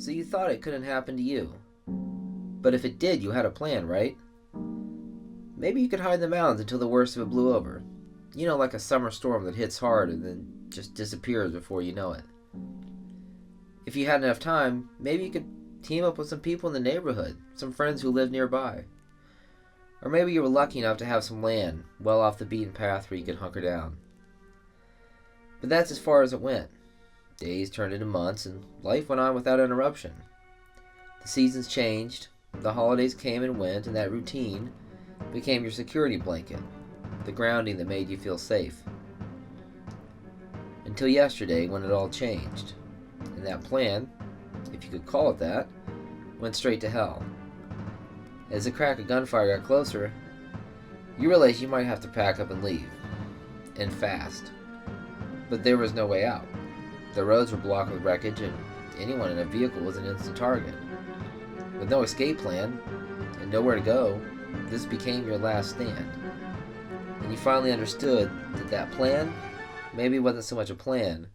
so you thought it couldn't happen to you. But if it did, you had a plan, right? Maybe you could hide in the mountains until the worst of it blew over. You know, like a summer storm that hits hard and then just disappears before you know it. If you had enough time, maybe you could team up with some people in the neighborhood, some friends who lived nearby. Or maybe you were lucky enough to have some land well off the beaten path where you could hunker down. But that's as far as it went. Days turned into months, and life went on without interruption. The seasons changed, the holidays came and went, and that routine became your security blanket, the grounding that made you feel safe. Until yesterday, when it all changed, and that plan, if you could call it that, went straight to hell. As the crack of gunfire got closer, you realized you might have to pack up and leave, and fast. But there was no way out. The roads were blocked with wreckage, and anyone in a vehicle was an instant target. With no escape plan, and nowhere to go, this became your last stand. And you finally understood that that plan maybe wasn't so much a plan,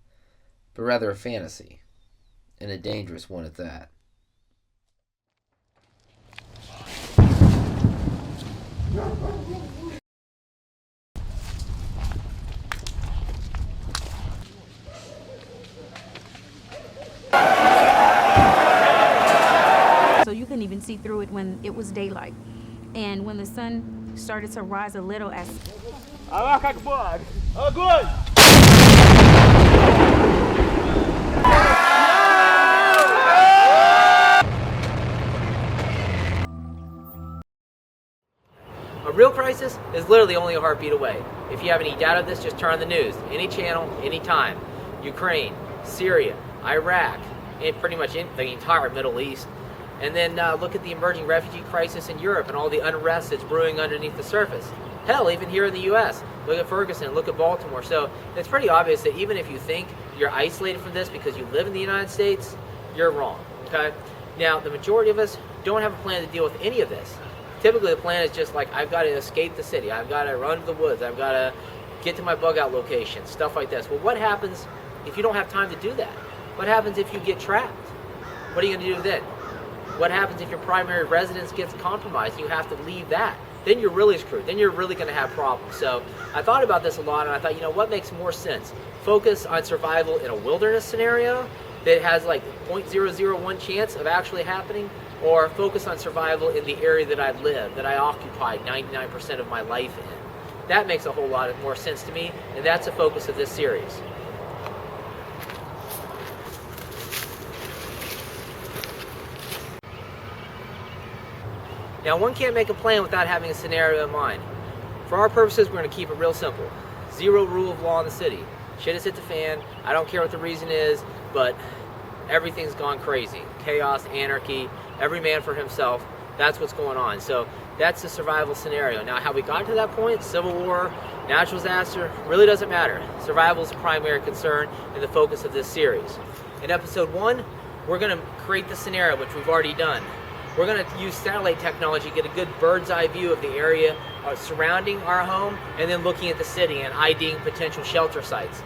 but rather a fantasy, and a dangerous one at that. So you couldn't even see through it when it was daylight. And when the sun started to rise a little as... A real crisis is literally only a heartbeat away. If you have any doubt of this, just turn on the news. Any channel, anytime. Ukraine, Syria, Iraq, and pretty much in the entire Middle East. And then look at the emerging refugee crisis in Europe and all the unrest that's brewing underneath the surface. Hell, even here in the U.S. Look at Ferguson, look at Baltimore. So it's pretty obvious that even if you think you're isolated from this because you live in the United States, you're wrong, okay? Now, the majority of us don't have a plan to deal with any of this. Typically, the plan is just like, I've got to escape the city. I've got to run to the woods. I've got to get to my bug out location, stuff like this. Well, what happens if you don't have time to do that? What happens if you get trapped? What are you going to do then? What happens if your primary residence gets compromised and you have to leave that? Then you're really screwed. Then you're really going to have problems. So I thought about this a lot, and I thought, you know, what makes more sense? Focus on survival in a wilderness scenario that has like 0.001 chance of actually happening, or focus on survival in the area that I live, that I occupied 99% of my life in. That makes a whole lot more sense to me, and that's the focus of this series. Now, one can't make a plan without having a scenario in mind. For our purposes, we're going to keep it real simple. Zero rule of law in the city. Shit has hit the fan. I don't care what the reason is, but everything's gone crazy. Chaos, anarchy, every man for himself. That's what's going on. So that's the survival scenario. Now, how we got to that point, civil war, natural disaster, really doesn't matter. Survival is the primary concern and the focus of this series. In episode 1, we're going to create the scenario, which we've already done. We're going to use satellite technology to get a good bird's eye view of the area surrounding our home, and then looking at the city and IDing potential shelter sites.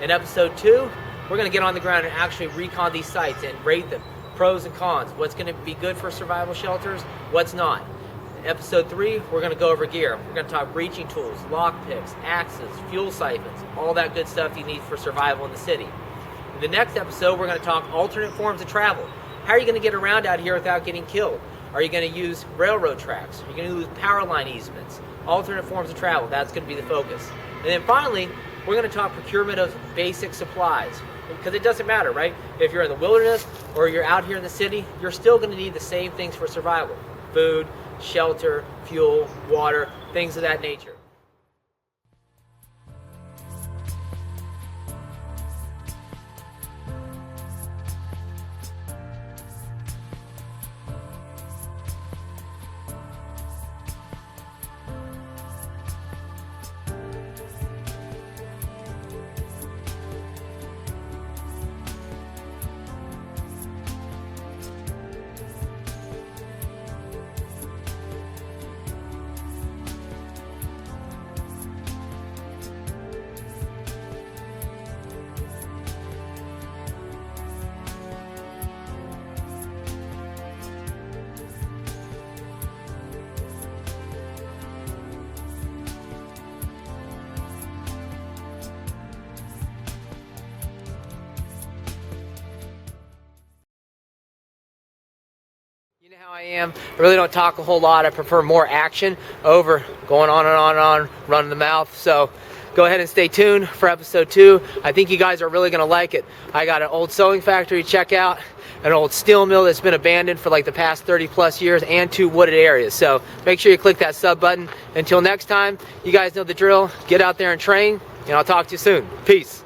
In episode 2, we're going to get on the ground and actually recon these sites and rate them. Pros and cons. What's going to be good for survival shelters? What's not? In episode 3, we're going to go over gear. We're going to talk breaching tools, lock picks, axes, fuel siphons, all that good stuff you need for survival in the city. In the next episode, we're going to talk alternate forms of travel. How are you going to get around out here without getting killed? Are you going to use railroad tracks? Are you going to use power line easements? Alternate forms of travel, that's going to be the focus. And then finally, we're going to talk procurement of basic supplies. Because it doesn't matter, right? If you're in the wilderness or you're out here in the city, you're still going to need the same things for survival. Food, shelter, fuel, water, things of that nature. know how I am. I really don't talk a whole lot. I prefer more action over going on and on and on, running the mouth. So go ahead and stay tuned for episode 2. I think you guys are really going to like it. I got an old sewing factory to check out, an old steel mill that's been abandoned for like the past 30 plus years, and 2 wooded areas. So make sure you click that sub button. Until next time, you guys know the drill. Get out there and train, and I'll talk to you soon. Peace.